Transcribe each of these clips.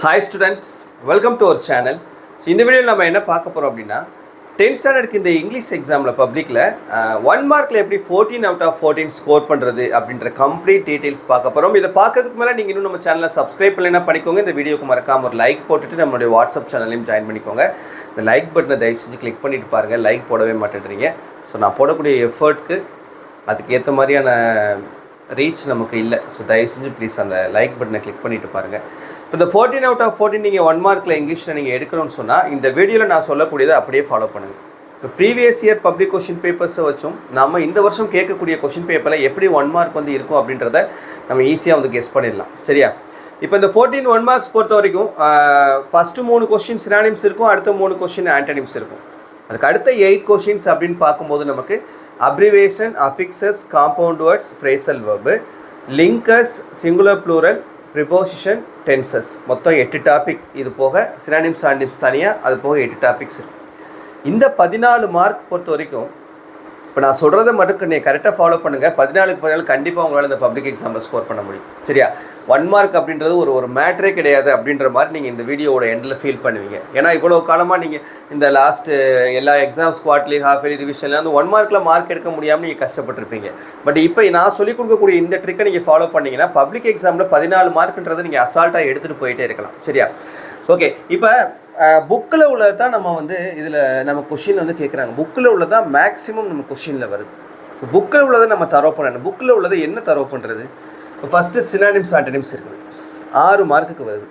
Hi students, welcome to our channel. So இந்த வீடியோவில் நம்ம என்ன பார்க்க போகிறோம் அப்படின்னா 10th ஸ்டாண்டர்டுக்கு இந்த இங்கிலீஷ் எக்ஸாமில் பப்ளிக்கில் 1 மார்க்கில் எப்படி 14 out of 14 ஸ்கோர் பண்ணுறது அப்படின்ற கம்ப்ளீட் டீட்டெயில்ஸ் பார்க்க போகிறோம். இதை பார்க்கறதுக்கு மேலே நீங்கள் இன்னும் நம்ம சேனலை சப்ஸ்கிரைப் பண்ணலைன்னா பண்ணிக்கோங்க. இந்த வீடியோக்கு மறக்காம ஒரு லைக் போட்டுட்டு நம்மளுடைய வாட்ஸ்அப் சேனலையும் ஜாயின் பண்ணிக்கோங்க. இந்த லைக் பட்டனை தயவு செஞ்சு கிளிக் பண்ணிட்டு பாருங்கள். லைக் போடவே மாட்டேன்றீங்க. ஸோ நான் போடக்கூடிய எஃபர்ட்க்கு அதுக்கு ஏற்ற மாதிரியான ரீச் நமக்கு இல்லை. ஸோ தயவு செஞ்சு ப்ளீஸ் அந்த லைக் பட்டனை கிளிக் பண்ணிட்டு பாருங்கள். இப்போ இந்த 14 out of 14 நீங்கள் 1 மார்க்கில் இங்கிலீஷில் நீங்கள் எடுக்கணும்னு சொன்னால் இந்த வீடியோவில் நான் சொல்லக்கூடியதை அப்படியே ஃபாலோ பண்ணுங்கள். இப்போ ப்ரீவியஸ் இயர் பப்ளிக் கொஷின் பேப்பர்ஸை வச்சும் நம்ம இந்த வருஷம் கேட்கக்கூடிய கொஷின் பேப்பரில் எப்படி 1 மார்க் வந்து இருக்கும் அப்படின்றத நம்ம ஈஸியாக வந்து கெஸ் பண்ணிடலாம். சரியா? இப்போ இந்த 14 1 மார்க்ஸ் பொறுத்த வரைக்கும் ஃபஸ்ட்டு 3 கொஸ்டின் சினானிம்ஸ் இருக்கும், அடுத்த 3 கொஸ்டின் ஆன்டனிம்ஸ் இருக்கும். அதுக்கு அடுத்த 8 கொஸ்டின்ஸ் அப்படின்னு பார்க்கும்போது நமக்கு abbreviation, affixes, compound words, phrasal verb, linkers, singular plural, preposition, tenses, மொத்தம் 8 டாபிக். இது போக சினானிம்ஸ் ஆன்டிம்ஸ் தனியாக, அது போக 8 டாபிக்ஸ் இருக்குது. இந்த 14 மார்க் பொறுத்த வரைக்கும் இப்போ நான் சொல்கிறத மட்டும் நீங்கள் கரெக்டாக ஃபாலோ பண்ணுங்கள். 14க்கு 14 கண்டிப்பாக உங்களால் இந்த பப்ளிக் எக்ஸாமில் ஸ்கோர் பண்ண முடியும். சரியா? 1 மார்க் அப்படின்றது ஒரு மேட்ரே கிடையாது அப்படின்ற மாதிரி நீங்கள் இந்த வீடியோவோட எண்டில் ஃபீல் பண்ணுவீங்க. ஏன்னா இவ்வளோ காலமாக நீங்கள் இந்த லாஸ்ட்டு எல்லா எக்ஸாம்ஸ் குவார்ட்லி, ஹாஃப் இயர்லி ரிவிஷன்லாம் வந்து 1 மார்க்கில் மார்க் எடுக்க முடியாமல் நீங்கள் கஷ்டப்பட்டுருப்பீங்க. பட் இப்போ நான் சொல்லிக் கொடுக்கக்கூடிய இந்த ட்ரிக்கை நீங்கள் ஃபாலோ பண்ணிங்கன்னா பப்ளிக் எக்ஸாமில் 14 மார்க்குன்றதை நீங்கள் அசால்ட்டாக எடுத்துகிட்டு போயிட்டே இருக்கலாம். சரியா? ஓகே, இப்போ புக்கில் உள்ளது தான் நம்ம வந்து இதில் நம்ம கொஷினில் வந்து கேட்குறாங்க. புக்கில் உள்ளதான் மேக்ஸிமம் நம்ம கொஷினில் வருது. புக்கில் உள்ளதை நம்ம தரவு பண்ணணும். புக்கில் உள்ளதை என்ன தரவு பண்ணுறது? இப்போ ஃபஸ்ட்டு சினானிம்ஸ் ஆன்டனிம்ஸ் இருக்குது, 6 மார்க்குக்கு வருது.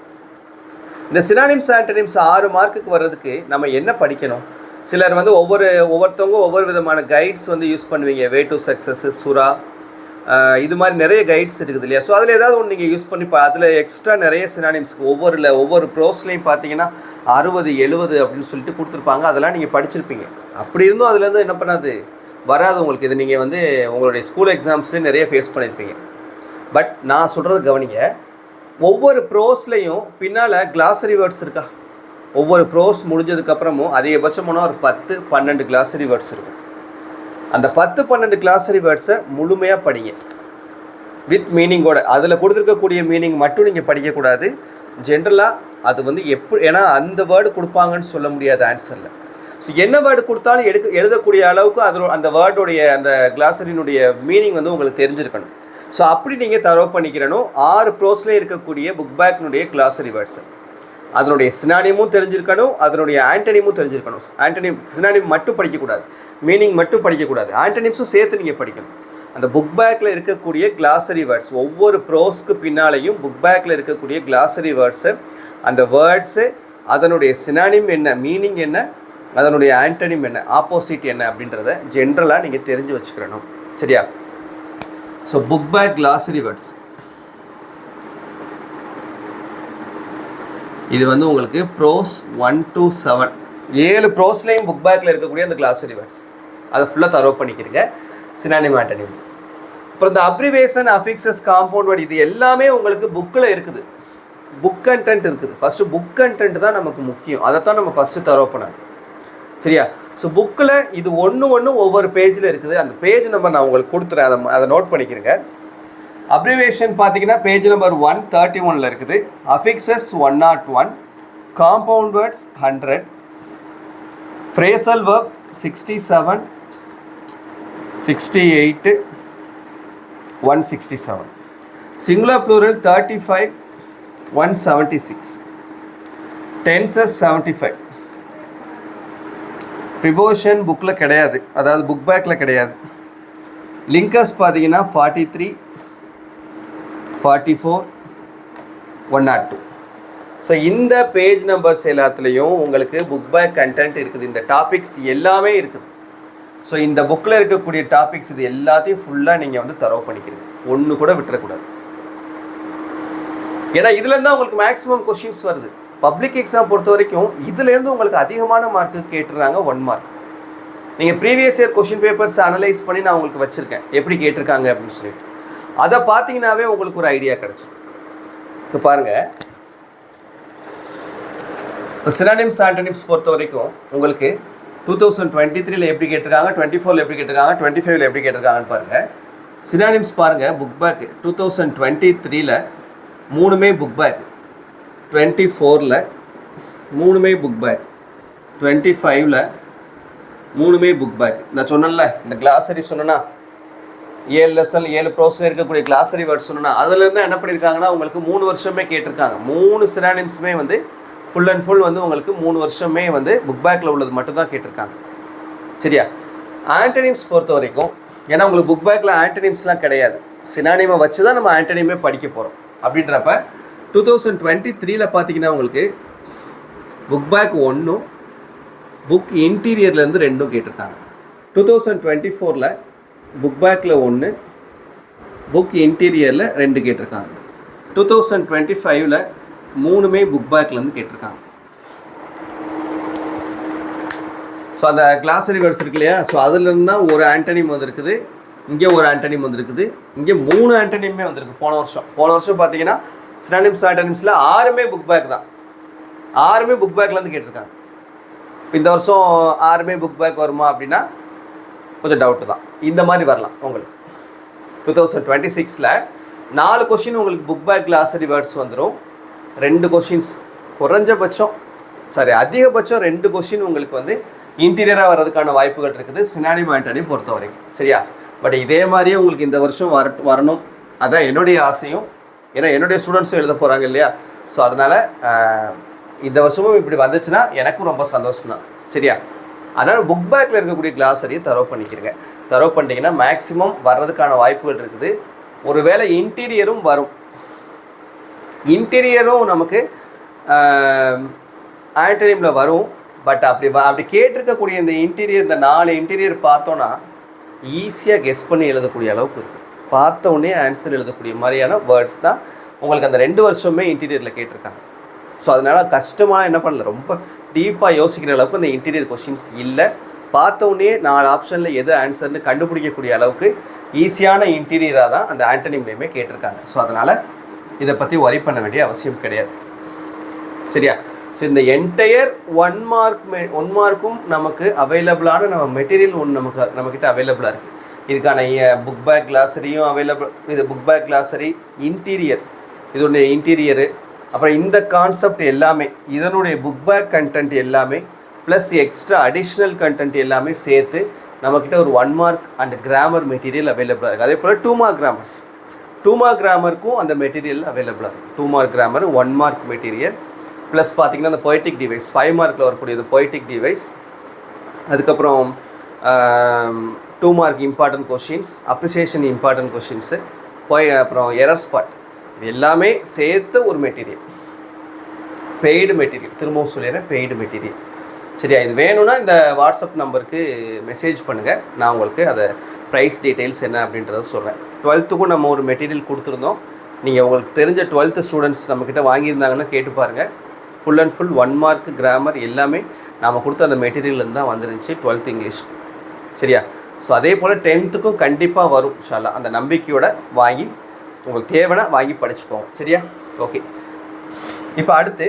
இந்த சினானிம்ஸ் ஆன்டனிம்ஸ் 6 மார்க்குக்கு வர்றதுக்கு நம்ம என்ன படிக்கணும்? சிலர் வந்து ஒவ்வொருத்தவங்க ஒவ்வொரு விதமான கைட்ஸ் வந்து யூஸ் பண்ணுவீங்க. வே டு சக்ஸஸ், சுறா, இது மாதிரி நிறைய கைட்ஸ் இருக்குது இல்லையா? ஸோ அதில் ஏதாவது ஒன்று நீங்கள் யூஸ் பண்ணி அதில் எக்ஸ்ட்ரா நிறைய சினானிம்ஸ் ஒவ்வொரு ப்ரோஸ்லையும் பார்த்தீங்கன்னா 60 70 அப்படின்னு சொல்லிட்டு கொடுத்துருப்பாங்க. அதெல்லாம் நீங்கள் படிச்சிருப்பீங்க. அப்படி இருந்தும் அதுலேருந்து என்ன பண்ணாது, வராது உங்களுக்கு. இது நீங்கள் வந்து உங்களுடைய ஸ்கூல் எக்ஸாம்ஸ்லேயே நிறைய ஃபேஸ் பண்ணியிருப்பீங்க. பட் நான் சொல்கிறது கவனிங்க, ஒவ்வொரு ப்ரோஸ்லையும் பின்னால் கிளாஸரி வேர்ட்ஸ் இருக்கா? ஒவ்வொரு ப்ரோஸ் முடிஞ்சதுக்கப்புறமும் அதிகபட்சமான ஒரு 10-12 கிளாஸரி வேர்ட்ஸ் இருக்கும். அந்த 10-12 கிளாஸரி வேர்ட்ஸை முழுமையாக படிங்க வித் மீனிங்கோட. அதில் கொடுத்துருக்கக்கூடிய மீனிங் மட்டும் நீங்கள் படிக்கக்கூடாது. ஜென்ரலாக அது வந்து ஏன்னா அந்த வேர்டு கொடுப்பாங்கன்னு சொல்ல முடியாது ஆன்சரில். ஸோ என்ன வேர்டு கொடுத்தாலும் எழுதக்கூடிய அளவுக்கு அந்த வேர்டோடைய அந்த கிளாஸரினுடைய மீனிங் வந்து உங்களுக்கு தெரிஞ்சிருக்கணும். ஸோ அப்படி நீங்கள் தரவு பண்ணிக்கிறணும். 6 ப்ரோஸ்லேயே இருக்கக்கூடிய புக் பேக்கினுடைய கிளாஸரி வேர்ட்ஸை அதனுடைய சினானிமும் தெரிஞ்சிருக்கணும், அதனுடைய ஆன்டனிமும் தெரிஞ்சிருக்கணும். சினானிம் மட்டும் படிக்கக்கூடாது, மீனிங் மட்டும் படிக்கக்கூடாது, ஆன்டனிம்ஸும் சேர்த்து நீங்கள் படிக்கணும். அந்த புக் பேக்கில் இருக்கக்கூடிய கிளாஸரி வேர்ட்ஸ் ஒவ்வொரு ப்ரோஸ்க்கு பின்னாலேயும் புக் பேக்கில் இருக்கக்கூடிய கிளாஸரி வேர்ட்ஸு, அந்த வேர்ட்ஸு, அதனுடைய சினானிம் என்ன, மீனிங் என்ன, அதனுடைய ஆன்டனிம் என்ன, ஆப்போசிட் என்ன அப்படின்றத ஜென்ரலாக நீங்கள் தெரிஞ்சு வச்சுக்கிறணும். சரியா? So book back glossary words இது வந்து உங்களுக்கு ப்ரோஸ் 1 to 7 7 ப்ரோஸ்லையும் புக் பேக்கில் இருக்கக்கூடிய அந்த கிளாஸரி வேர்ட்ஸ் அதை ஃபுல்லாக தரவு பண்ணிக்கிறீங்க. Synonym, antonym. அப்புறம் இந்த அப்ரிவேஷன், அஃபிக்சஸ், காம்பவுண்ட் வேர்ட் இது எல்லாமே உங்களுக்கு புக்கில் இருக்குது. புக் கண்டென்ட் இருக்குது. ஃபஸ்ட்டு புக் கண்டென்ட் தான் நமக்கு முக்கியம். அதைத்தான் நம்ம ஃபஸ்ட்டு தரவு பண்ணணும். சரியா? ஸோ புக்கில் இது ஒன்று ஒவ்வொரு பேஜில் இருக்குது. அந்த பேஜ் நம்பர் நான் உங்களுக்கு கொடுத்துறேன், அதை நோட் பண்ணிக்கிறேங்க. அப்ரிவேஷன் பார்த்தீங்கன்னா பேஜ் நம்பர் 131 இருக்குது. Affixes 101, compound words 100, phrasal verb 67, 68, 167, singular plural 35, 176, tenses 75. Preposition புக்கில் கிடையாது, அதாவது புக் பேக்கில் கிடையாது. லிங்கஸ் பார்த்தீங்கன்னா 43, 44, 102. ஸோ இந்த பேஜ் நம்பர்ஸ் எல்லாத்துலேயும் உங்களுக்கு புக் பேக் கண்டென்ட் இருக்குது. இந்த டாபிக்ஸ் எல்லாமே இருக்குது. ஸோ இந்த புக்கில் இருக்கக்கூடிய டாபிக்ஸ் இது எல்லாத்தையும் ஃபுல்லாக நீங்கள் வந்து தரவு பண்ணிக்கிறீங்க. ஒன்று கூட விட்டுறக்கூடாது. ஏன்னா இதுலேருந்து தான் உங்களுக்கு மேக்ஸிமம் கொஷின்ஸ் வருது. பப்ளிக் எக்ஸாம் பொறுத்த வரைக்கும் இதுலேருந்து உங்களுக்கு அதிகமான மார்க்கு கேட்டுறாங்க 1 மார்க். நீங்கள் previous year question papers analyse பண்ணி நான் உங்களுக்கு வச்சுருக்கேன் எப்படி கேட்டிருக்காங்க அப்படின்னு சொல்லிட்டு. அதை பார்த்தீங்கன்னாவே உங்களுக்கு ஒரு ஐடியா கிடச்சிடும். இப்போ பாருங்கள், இப்போ சினானிம்ஸ் ஆன்டனிம்ஸ் பொறுத்த வரைக்கும் உங்களுக்கு 2023 எப்படி கேட்டிருக்காங்க, 24 எப்படி கேட்டிருக்காங்க, 25 எப்படி கேட்டிருக்காங்கன்னு பாருங்கள். சினானிம்ஸ் பாருங்கள். புக் பேக் 2023 3மே புக் பேக். 24ல் மூணுமே புக் பேக், 25ல் மூணுமே புக் பேக். நான் சொன்னேன்ல இந்த கிளாஸரி சொன்னேன்னா 7 லெசன் 7 ப்ரோஸில் இருக்கக்கூடிய கிளாஸரி வேர்ட்ஸ் சொன்னா அதுலேருந்து என்ன பண்ணியிருக்காங்கன்னா உங்களுக்கு 3 வருஷமே கேட்டிருக்காங்க. 3 சினானிம்ஸுமே வந்து ஃபுல் அண்ட் ஃபுல் வந்து உங்களுக்கு 3 வருஷமே வந்து புக் பேக்கில் உள்ளது மட்டும் தான் கேட்டிருக்காங்க. சரியா? ஆன்டனிம்ஸ் பொறுத்த வரைக்கும் ஏன்னா உங்களுக்கு புக் பேக்கில் ஆன்டனிம்ஸ்லாம் கிடையாது, சினானிமை வச்சு தான் நம்ம ஆன்டனிமே படிக்க போகிறோம். அப்படின்றப்ப 2023ல் பார்த்தீங்கன்னா உங்களுக்கு புக் பேக் 1ம் புக் இன்டீரியர்லேருந்து 2ம் கேட்டிருக்காங்க. 2024ல் புக் பேக்கில் 1, புக் இன்டீரியரில் 2 கேட்டிருக்காங்க. 2025ல் மூணுமே புக் பேக்லேருந்து கேட்டிருக்காங்க. ஸோ அந்த கிளாஸரி வேர்ட்ஸ் இருக்கு இல்லையா, ஸோ அதுலேருந்து தான் ஒரு ஆன்டனிம் வந்திருக்குது, இங்கே ஒரு ஆன்டனிம் வந்திருக்குது, இங்கே 3 ஆன்டனிமே வந்திருக்கு. போன வருஷம் பார்த்தீங்கன்னா சினானிம்ஸ் ஆன்டனிம்ஸில் 6மே புக் பேக் தான், 6மே புக் பேக்லேருந்து கேட்டிருக்காங்க. இந்த வருஷம் 6மே புக் பேக் வருமா அப்படின்னா கொஞ்சம் டவுட்டு தான். இந்த மாதிரி வரலாம் உங்களுக்கு. 2026ல் 4 கொஷின் உங்களுக்கு புக் பேக் கிளாஸரி வேர்ட்ஸ் வந்துடும். 2 கொஷின்ஸ் குறைஞ்சபட்சம் அதிகபட்சம் 2 கொஷின் உங்களுக்கு வந்து இன்டீரியராக வர்றதுக்கான வாய்ப்புகள் இருக்குது சினானிம் ஆன்டனிம் பொறுத்த வரைக்கும். சரியா? பட் இதே மாதிரியே உங்களுக்கு இந்த வருஷம் வரணும், அதான் என்னுடைய ஆசையும். ஏன்னா என்னுடைய ஸ்டூடெண்ட்ஸும் எழுத போகிறாங்க இல்லையா, ஸோ அதனால் இந்த வருஷமும் இப்படி வந்துச்சுன்னா எனக்கும் ரொம்ப சந்தோஷம் தான். சரியா? அதனால் புக் பேக்கில் இருக்கக்கூடிய கிளாஸரியை தரவு பண்ணிக்கிறங்க. தரவு பண்ணிட்டீங்கன்னா மேக்ஸிமம் வர்றதுக்கான வாய்ப்புகள் இருக்குது. ஒருவேளை இன்டீரியரும் வரும், இன்டீரியரும் நமக்கு ஆன்டனிமில் வரும். பட் அப்படி கேட்டிருக்கக்கூடிய இந்த இன்டீரியர், இந்த 4 இன்டீரியர் பார்த்தோன்னா ஈஸியாக கெஸ் பண்ணி எழுதக்கூடிய அளவுக்கு இருக்குது. பார்த்த உடனே ஆன்சர் எழுதக்கூடிய மாதிரியான வேர்ட்ஸ் தான் உங்களுக்கு அந்த 2 வருஷமே இன்டீரியரில் கேட்டிருக்காங்க. ஸோ அதனால் கஷ்டமாக என்ன பண்ணல, ரொம்ப டீப்பாக யோசிக்கிற அளவுக்கு இந்த இன்டீரியர் கொஷின்ஸ் இல்லை. பார்த்த உடனே 4 ஆப்ஷனில் எது ஆன்சர்னு கண்டுபிடிக்கக்கூடிய அளவுக்கு ஈஸியான இன்டீரியராக தான் அந்த ஆன்டனிம்லேயுமே கேட்டிருக்காங்க. ஸோ அதனால் இதை பற்றி ஒரி பண்ண வேண்டிய அவசியம் கிடையாது. சரியா? ஸோ இந்த என்டையர் 1 மார்க்கும் நமக்கு அவைலபிளான மெட்டீரியல் ஒன்று நம்மக்கிட்ட அவைலபிளாக இருக்குது. இதுக்கான புக் பேக் கிளாஸரியும் அவைலபிள். இது புக் பேக் கிளாஸரி, இன்டீரியர், இதோடைய இன்டீரியரு, அப்புறம் இந்த கான்செப்ட் எல்லாமே, இதனுடைய புக் பேக் கண்டென்ட் எல்லாமே ப்ளஸ் எக்ஸ்ட்ரா அடிஷ்னல் கண்டென்ட் எல்லாமே சேர்த்து நம்மக்கிட்ட ஒரு 1 மார்க் அண்ட் கிராமர் மெட்டீரியல் அவைலபிளாக இருக்குது. அதே போல் 2 மார்க் கிராமர்ஸ், 2 மார்க் கிராமருக்கும் அந்த மெட்டீரியல் அவைலபிளாக இருக்குது. 2 mark grammar, 1 mark material plus பார்த்திங்கன்னா அந்த பொய்டிக் டிவைஸ் 5 மார்க்கில் வரக்கூடியது பொய்டிக் டிவைஸ். அதுக்கப்புறம் 2 mark important questions, appreciation important questions, அப்புறம் எரர் ஸ்பாட், இது எல்லாமே சேர்த்து ஒரு மெட்டீரியல், பெய்டு மெட்டீரியல். திரும்பவும் சொல்லிடுறேன், பெய்டு மெட்டீரியல். சரியா? இது வேணும்னா இந்த வாட்ஸ்அப் நம்பருக்கு மெசேஜ் பண்ணுங்கள், நான் உங்களுக்கு அதை ப்ரைஸ் டீட்டெயில்ஸ் என்ன அப்படின்றத சொல்கிறேன். 12த்துக்கும் நம்ம ஒரு மெட்டீரியல் கொடுத்துருந்தோம். நீங்கள் உங்களுக்கு தெரிஞ்ச 12th ஸ்டூடெண்ட்ஸ் நம்மக்கிட்ட வாங்கியிருந்தாங்கன்னா கேட்டு பாருங்கள். Full and full 1 mark grammar எல்லாமே நாம் கொடுத்த அந்த மெட்டீரியல்லேருந்து தான் வந்துருந்துச்சு 12th இங்கிலீஷ். சரியா? ஸோ அதே போல் 10த்துக்கும் கண்டிப்பாக வரும் இன்ஷால்லா. அந்த நம்பிக்கையோட வாங்கி உங்களுக்கு தேவைன்னா வாங்கி படிச்சுக்கோங்க. சரியா? ஓகே. இப்போ அடுத்து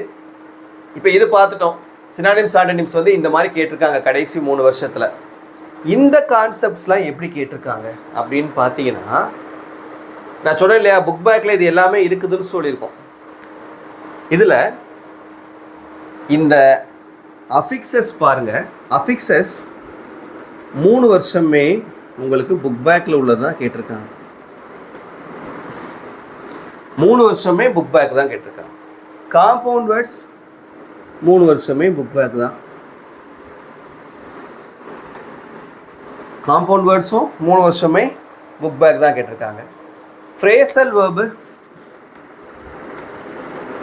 இது பார்த்துட்டோம். சினானிம்ஸ் ஆன்டனிம்ஸ் வந்து இந்த மாதிரி கேட்டிருக்காங்க கடைசி 3 வருஷத்தில். இந்த கான்செப்ட்ஸ்லாம் எப்படி கேட்டிருக்காங்க அப்படின்னு பார்த்தீங்கன்னா, நான் சொன்னேன் இல்லையா, புக் பேக்கில் இது எல்லாமே இருக்குதுன்னு சொல்லியிருக்கோம். இதில் இந்த அஃபிக்சஸ் பாருங்கள், அஃபிக்சஸ் 3 வருஷமே உங்களுக்கு புக் பேக்கில் உள்ளது தான் கேட்டிருக்காங்க. 3 வருஷமே புக் பேக் தான் கேட்டிருக்காங்க. காம்பவுண்ட் வேர்ட்ஸ் 3 வருஷமே புக் பேக் தான். காம்பவுண்ட் வேர்ட்ஸும் 3 வருஷமே புக் பேக் தான் கேட்டிருக்காங்க. ஃப்ரேசல் வேர்பு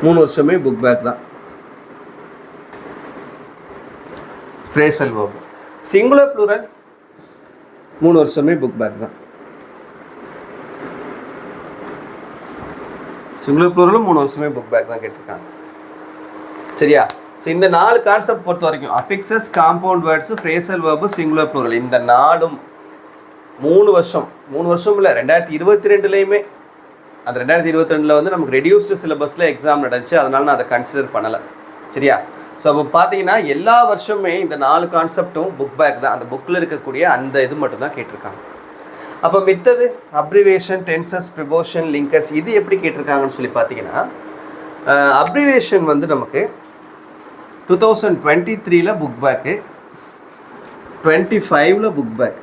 3 வருஷமே புக் பேக் தான். Phrasal verb. சிங்குலர் ப்ளூரல் 3 வருஷமே புக் பேக் தான். சிங்குலர் ப்ளூரலும் 3 வருஷமே புக் பேக் தான் கேட்டிருக்காங்க. சரியா? ஸோ இந்த 4 கான்செப்ட் பொறுத்த வரைக்கும் affixes, compound words, phrasal verb, singular plural, இந்த 4ம் 3 வருஷம் இல்லை 2022லேயுமே. அந்த 2022ல் வந்து நமக்கு ரெடியூஸ்டு சிலபஸில் எக்ஸாம் நடந்துச்சு, அதனால நான் அதை கன்சிடர் பண்ணலை. சரியா? ஸோ அப்போ பார்த்தீங்கன்னா எல்லா வருஷமே இந்த 4 கான்செப்டும் புக் பேக் தான். அந்த புக்கில் இருக்கக்கூடிய அந்த இது மட்டும் தான் கேட்டிருக்காங்க. அப்போ மித்தது அப்ரிவேஷன், டென்சஸ், ப்ரிபோஷன், லிங்கர்ஸ், இது எப்படி கேட்டிருக்காங்கன்னு சொல்லி பார்த்தீங்கன்னா, அப்ரிவேஷன் வந்து நமக்கு 2023 book back, 25 book back,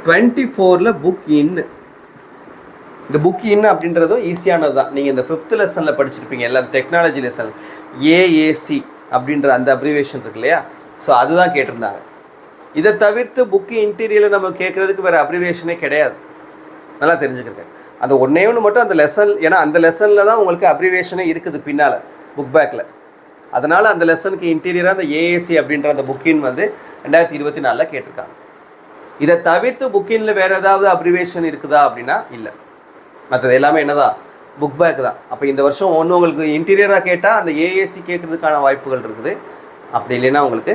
24 book இன்னு. இந்த புக் இன் அப்படின்றதும் ஈஸியானது தான். நீங்கள் இந்த 5th லெசனில் படிச்சிருப்பீங்க எல்லாம், டெக்னாலஜி லெசன் ஏஏசி அப்படின்ற அந்த அப்ரிவேஷன் இருக்கு இல்லையா, ஸோ அதுதான் கேட்டிருந்தாங்க. இதை தவிர்த்து புக்கு இன்டீரியரில் நம்ம கேட்குறதுக்கு வேறு அப்ரிவேஷனே கிடையாது, நல்லா தெரிஞ்சுக்கிறேன். அந்த ஒன்றே ஒன்று மட்டும் அந்த லெசன், ஏன்னா அந்த லெசனில் தான் உங்களுக்கு அப்ரிவேஷனே இருக்குது பின்னால் புக் பேக்கில். அதனால் அந்த லெசனுக்கு இன்டீரியராக அந்த ஏஏசி அப்படின்ற அந்த புக்கின் வந்து 2024 கேட்டிருக்காங்க. இதை தவிர்த்து புக்கின்ல வேறு ஏதாவது அப்ரிவேஷன் இருக்குதா அப்படின்னா இல்லை, மற்றது எல்லாமே என்னதான் புக் பேக் தான். அப்போ இந்த வருஷம் ஒன்று உங்களுக்கு இன்டீரியராக கேட்டால் அந்த ஏஏசி கேட்குறதுக்கான வாய்ப்புகள் இருக்குது, அப்படி இல்லைன்னா உங்களுக்கு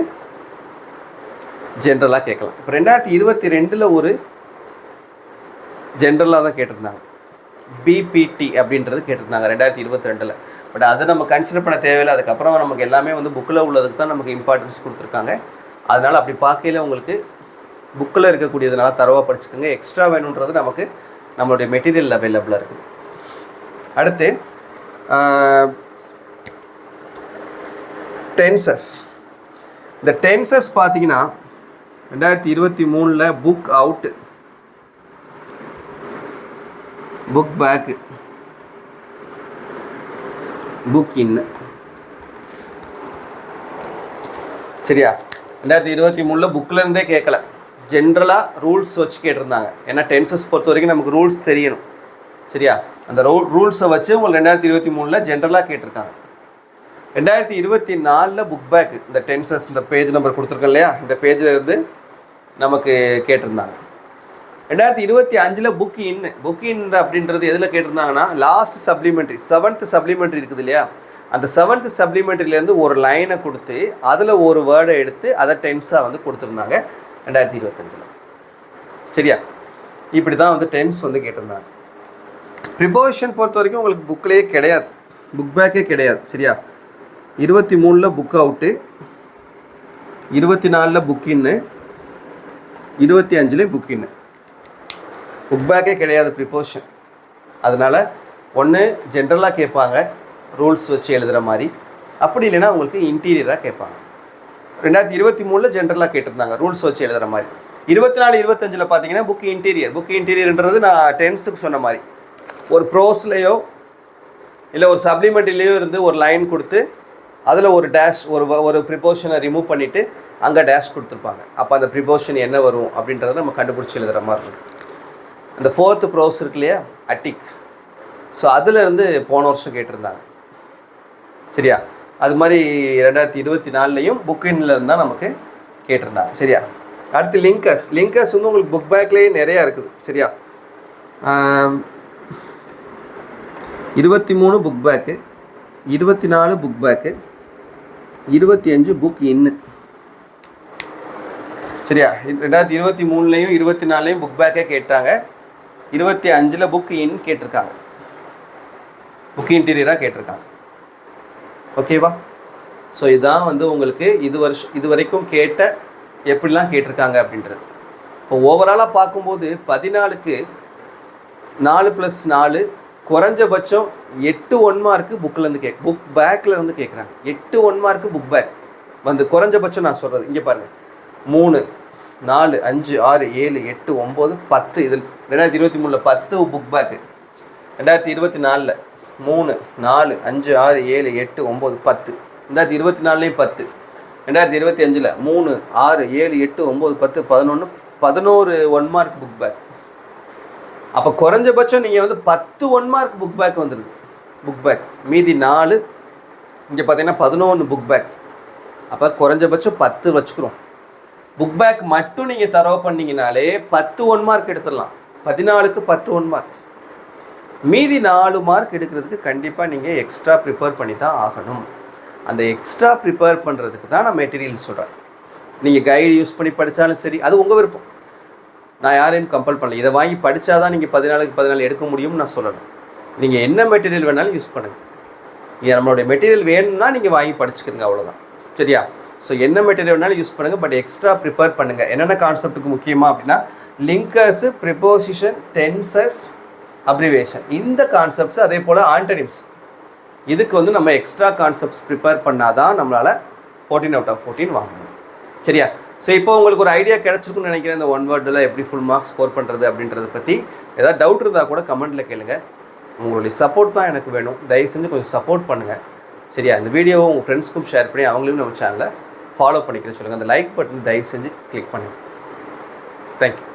ஜென்ரலாக கேட்கலாம். இப்போ 2022 ஒரு ஜென்ரலாக தான் கேட்டிருந்தாங்க, பிபிடி அப்படின்றது கேட்டிருந்தாங்க 2022. பட் அதை நம்ம கன்சிடர் பண்ண தேவையில்லை. அதுக்கப்புறம் நமக்கு எல்லாமே வந்து புக்கில் உள்ளதுக்கு தான் நமக்கு இம்பார்ட்டன்ஸ் கொடுத்துருக்காங்க. அதனால் அப்படி பார்க்கையில் உங்களுக்கு புக்கில் இருக்கக்கூடியதுனால தரவாக படிச்சுக்கோங்க. எக்ஸ்ட்ரா வேணுன்றது நமக்கு நம்மளுடைய மெட்டீரியல் அவைலபிளாக இருக்குது. அடுத்து டென்சஸ். இந்த டென்சஸ் பார்த்தீங்கன்னா 2023 book out, book bag, book இன்னு. சரியா, 2023 புக்கில் இருந்தே கேட்கல, ஜென்ரலாக ரூல்ஸ் வச்சு கேட்டிருந்தாங்க. ஏன்னா டென்சஸ் பொறுத்த வரைக்கும் நமக்கு ரூல்ஸ் தெரியணும். சரியா, அந்த ரூல்ஸை வச்சு உங்களுக்கு 2023 ஜென்ரலாக கேட்டிருக்காங்க. 2024 புக் பேக், இந்த டென்சஸ் இந்த பேஜ் நம்பர் கொடுத்துருக்கோம் இல்லையா, இந்த பேஜில் இருந்து நமக்கு கேட்டிருந்தாங்க. 2025 புக் இன்னு. புக் இன் அப்படின்றது எதில் கேட்டிருந்தாங்கன்னா லாஸ்ட் சப்ளிமெண்ட்ரி, 7th சப்ளிமெண்ட்ரி இருக்குது இல்லையா, அந்த 7th சப்ளிமெண்ட்ரிலேருந்து ஒரு லைனை கொடுத்து அதில் ஒரு வேர்டை எடுத்து அதை டென்ஸாக வந்து கொடுத்துருந்தாங்க 2025. சரியா, இப்படி தான் வந்து டென்ஸ் வந்து கேட்டிருந்தாங்க. ப்ரிப்போசிஷன் பொறுத்த வரைக்கும் உங்களுக்கு புக்லேயே கிடையாது, புக் பேக்கே கிடையாது. சரியா, 23 புக் அவுட்டு, 24 புக் இன்னு, 25 புக் இன்னு. புக் பேக்கே கிடையாது ப்ரிப்போசிஷன். அதனால் ஒன்று ஜென்ரலாக கேட்பாங்க ரூல்ஸ் வச்சு எழுதுகிற மாதிரி, அப்படி இல்லைன்னா உங்களுக்கு இன்டீரியராக கேட்பாங்க. 2023 ஜென்ரலாக கேட்டிருந்தாங்க ரூல்ஸ் வச்சு எழுதுகிற மாதிரி. 24, 25 பார்த்தீங்கன்னா புக் இன்டீரியர். புக் இன்டீரியர்ன்றது நான் டென்ஸுக்கு சொன்ன மாதிரி ஒரு ப்ரோஸ்லேயோ இல்லை ஒரு சப்ளிமெண்ட்ரிலேயோ இருந்து ஒரு லைன் கொடுத்து அதில் ஒரு டேஷ், ஒரு ப்ரிப்போஷனை ரிமூவ் பண்ணிவிட்டு அங்கே டேஷ் கொடுத்துருப்பாங்க. அப்போ அந்த ப்ரிப்போஷன் என்ன வரும் அப்படின்றத நம்ம கண்டுபிடிச்சி எழுதுகிற மாதிரி இருக்கும். அந்த 4th ப்ரோஸ் இருக்கு இல்லையா, அட்டிக், ஸோ அதிலேருந்து போன வருஷம் கேட்டிருந்தாங்க. சரியா, அது மாதிரி 2024 புக்கின்ல இருந்தால் நமக்கு கேட்டிருந்தாங்க. சரியா, அடுத்து லிங்கர்ஸ். லிங்கர்ஸ் வந்து உங்களுக்கு புக் பேக்லேயே நிறையா இருக்குது. சரியா, 23 book bag, 24 book back, 25 book இன்னு. சரியா, 2023 24 புக் பேக்கே கேட்டாங்க, 25 புக் இன் கேட்டிருக்காங்க, புக் இன்டீரியராக கேட்டிருக்காங்க. ஓகேவா, ஸோ இதுதான் வந்து உங்களுக்கு இது வரைக்கும் கேட்ட எப்படிலாம் கேட்டிருக்காங்க அப்படின்றது. இப்போ ஓவராலாக பார்க்கும்போது 14க்கு 4+4 குறைஞ்சபட்சம் 8 1 மார்க்கு புக்கிலேருந்து புக் பேக்கில் இருந்து கேட்குறாங்க. 8 1 மார்க்கு புக் பேக் வந்து குறைஞ்சபட்சம் நான் சொல்கிறது. இங்கே பாருங்கள், 3 4 5 6 7 8 9 10. இதில் 2023 10 book bag, 2024 3 4 5 6 7 8 9 10, 2024 10, 2025 3 6 7 8 9 10 11 1 mark book back. அப்போ குறைஞ்சபட்சம் நீங்கள் வந்து 10 1 மார்க் புக் பேக் வந்துடுது, புக் பேக். மீதி 4 இங்கே பார்த்தீங்கன்னா 11 புக் பேக். அப்போ குறைஞ்சபட்சம் 10 வச்சுக்கிறோம். புக் பேக் மட்டும் நீங்கள் தரவு பண்ணிங்கனாலே 10 1 மார்க் எடுத்துடலாம். 14க்கு 10 1 மார்க். மீதி 4 மார்க் எடுக்கிறதுக்கு கண்டிப்பாக நீங்கள் எக்ஸ்ட்ரா ப்ரிப்பேர் பண்ணி தான் ஆகணும். அந்த எக்ஸ்ட்ரா ப்ரிப்பேர் பண்ணுறதுக்கு தான் நான் மெட்டீரியல் சொல்கிறேன். நீங்கள் கைடு யூஸ் பண்ணி படித்தாலும் சரி, அது உங்கள் விருப்பம். நான் யாரையும் கம்பல் பண்ணல. இதை வாங்கி படித்தா தான் நீங்கள் 14க்கு 14 எடுக்க முடியும்னு நான் சொல்லணும். நீங்கள் என்ன மெட்டீரியல் வேணாலும் யூஸ் பண்ணுங்கள். நீங்கள் நம்மளுடைய மெட்டீரியல் வேணும்னா நீங்கள் வாங்கி படிச்சுக்கிறங்க, அவ்வளோதான். சரியா, ஸோ என்ன மெட்டீரியல் வேணாலும் யூஸ் பண்ணுங்கள், பட் எக்ஸ்ட்ரா ப்ரிப்பேர் பண்ணுங்கள். என்னென்ன கான்செப்ட்டுக்கு முக்கியமாக அப்படின்னா லிங்கர்ஸு, ப்ரிப்போசிஷன், டென்சஸ், அப்ரிவேஷன், இந்த கான்செப்ட்ஸ். அதே போல் ஆண்டனிம்ஸ், இதுக்கு வந்து நம்ம எக்ஸ்ட்ரா கான்செப்ட்ஸ் ப்ரிப்பேர் பண்ணால் தான் நம்மளால் 14 out of 14 வாங்கணும். சரியா? ஸோ இப்போ உங்களுக்கு ஒரு ஐடியா கிடச்சிருக்குன்னு நினைக்கிறேன் இந்த ஒன் வேர்டில் எப்படி ஃபுல் மார்க்ஸ் ஸ்கோர் பண்ணுறது அப்படின்றத பற்றி. ஏதாவது டவுட் இருந்தால் கூட கமெண்ட்டில் கேளுங்க. உங்களுடைய சப்போர்ட் தான் எனக்கு வேணும். தயவு செஞ்சு கொஞ்சம் சப்போர்ட் பண்ணுங்கள். சரியா? இந்த வீடியோவை உங்கள் ஃப்ரெண்ட்ஸ்க்கும் ஷேர் பண்ணி அவங்களையும் நம்ம சேனலை ஃபாலோ பண்ணிக்கிறேன் சொல்லுங்கள். அந்த லைக் பட்டன் தயவு செஞ்சு கிளிக் பண்ணுங்கள். தேங்க்யூ.